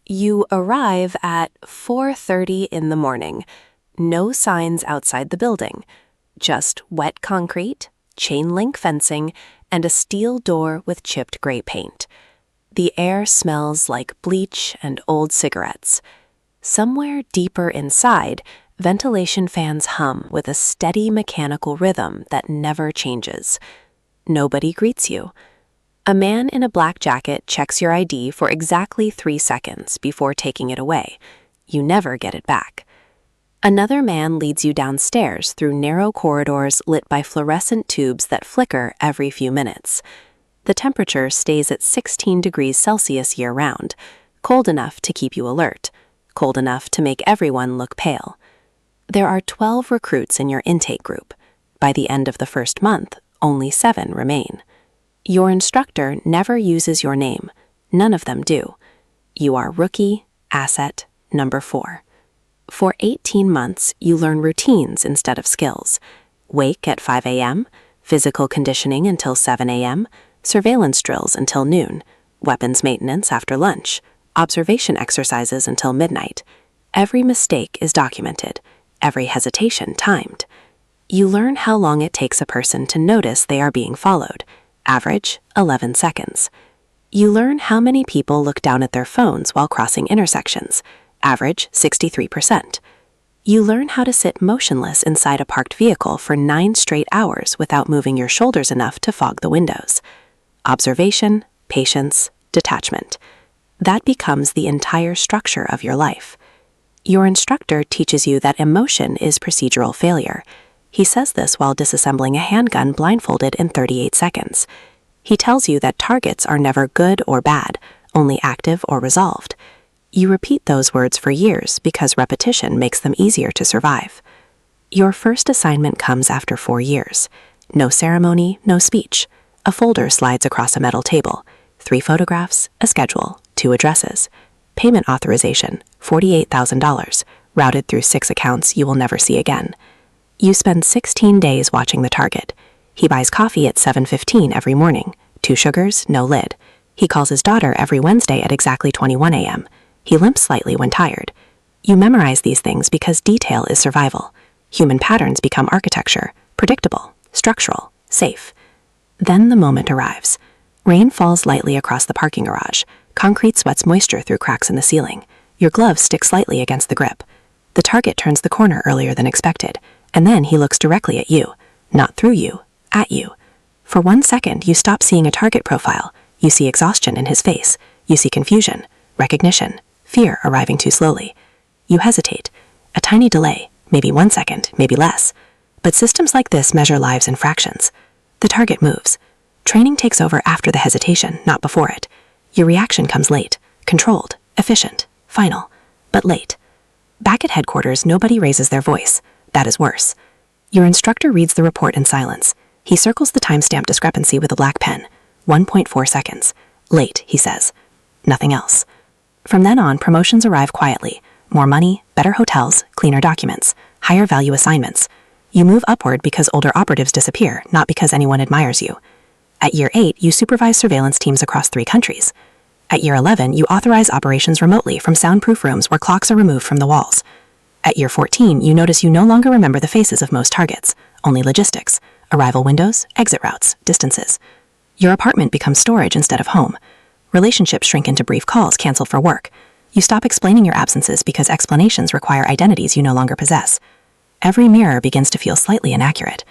You arrive at 4:30 in the morning. No signs outside the building. Just wet concrete, chain link fencing, and a steel door with chipped gray paint. The air smells like bleach and old cigarettes. Somewhere deeper inside, ventilation fans hum with a steady mechanical rhythm that never changes. Nobody greets you. A man in a black jacket checks your ID for exactly 3 seconds before taking it away. You never get it back. Another man leads you downstairs through narrow corridors lit by fluorescent tubes that flicker every few minutes. The temperature stays at 16 degrees Celsius year-round, cold enough to keep you alert, cold enough to make everyone look pale. There are 12 recruits in your intake group. By the end of the first month, only 7 remain. Your instructor never uses your name. None of them do. You are rookie, asset, number 4. For 18 months, you learn routines instead of skills. Wake at 5 a.m., physical conditioning until 7 a.m., surveillance drills until noon, weapons maintenance after lunch, observation exercises until midnight. Every mistake is documented, every hesitation timed. You learn how long it takes a person to notice they are being followed. Average, 11 seconds. You learn how many people look down at their phones while crossing intersections. Average, 63%. You learn how to sit motionless inside a parked vehicle for 9 straight hours without moving your shoulders enough to fog the windows. Observation, patience, detachment. That becomes the entire structure of your life. Your instructor teaches you that emotion is procedural failure. He says this while disassembling a handgun blindfolded in 38 seconds. He tells you that targets are never good or bad, only active or resolved. You repeat those words for years because repetition makes them easier to survive. Your first assignment comes after 4 years. No ceremony, no speech. A folder slides across a metal table. 3 photographs, a schedule, 2 addresses. Payment authorization, $48,000, routed through 6 accounts you will never see again. You spend 16 days watching the target. He buys coffee at 7:15 every morning. 2 sugars, no lid. He calls his daughter every Wednesday at exactly 21 a.m. He limps slightly when tired. You memorize these things because detail is survival. Human patterns become architecture, predictable, structural, safe. Then the moment arrives. Rain falls lightly across the parking garage. Concrete sweats moisture through cracks in the ceiling. Your gloves stick slightly against the grip. The target turns the corner earlier than expected, and then he looks directly at you, not through you, at you. For 1 second, you stop seeing a target profile. You see exhaustion in his face. You see confusion, recognition, fear arriving too slowly. You hesitate. A tiny delay, maybe 1 second, maybe less. But systems like this measure lives in fractions. The target moves. Training takes over after the hesitation, not before it. Your reaction comes late, controlled, efficient, final, but late. Back at headquarters, nobody raises their voice. That is worse. Your instructor reads the report in silence. He circles the timestamp discrepancy with a black pen. 1.4 seconds. Late, he says. Nothing else. From then on, promotions arrive quietly. More money, better hotels, cleaner documents, higher value assignments. You move upward because older operatives disappear, not because anyone admires you. At year 8, you supervise surveillance teams across 3 countries. At year 11, you authorize operations remotely from soundproof rooms where clocks are removed from the walls. At year 14, you notice you no longer remember the faces of most targets, only logistics, arrival windows, exit routes, distances. Your apartment becomes storage instead of home. Relationships shrink into brief calls canceled for work. You stop explaining your absences because explanations require identities you no longer possess. Every mirror begins to feel slightly inaccurate.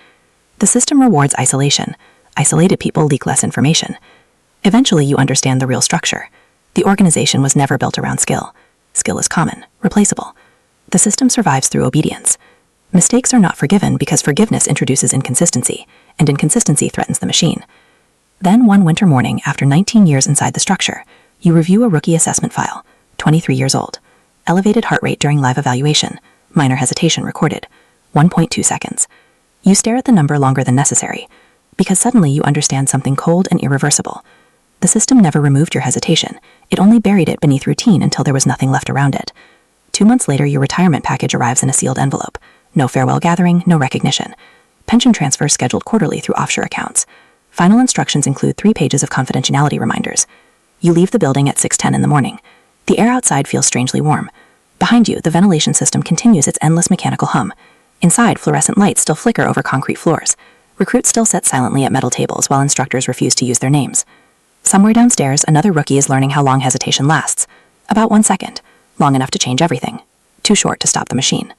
The system rewards isolation. Isolated people leak less information. Eventually, you understand the real structure. The organization was never built around skill. Skill is common, replaceable. The system survives through obedience. Mistakes are not forgiven because forgiveness introduces inconsistency, and inconsistency threatens the machine. Then one winter morning, after 19 years inside the structure, you review a rookie assessment file, 23 years old. Elevated heart rate during live evaluation. Minor hesitation recorded. 1.2 seconds. You stare at the number longer than necessary, because suddenly you understand something cold and irreversible. The system never removed your hesitation. It only buried it beneath routine until there was nothing left around it. 2 months later, your retirement package arrives in a sealed envelope. No farewell gathering, no recognition. Pension transfers scheduled quarterly through offshore accounts. Final instructions include 3 pages of confidentiality reminders. You leave the building at 6:10 in the morning. The air outside feels strangely warm. Behind you, the ventilation system continues its endless mechanical hum. Inside, fluorescent lights still flicker over concrete floors. Recruits still sit silently at metal tables while instructors refuse to use their names. Somewhere downstairs, another rookie is learning how long hesitation lasts. About 1 second. Long enough to change everything. Too short to stop the machine.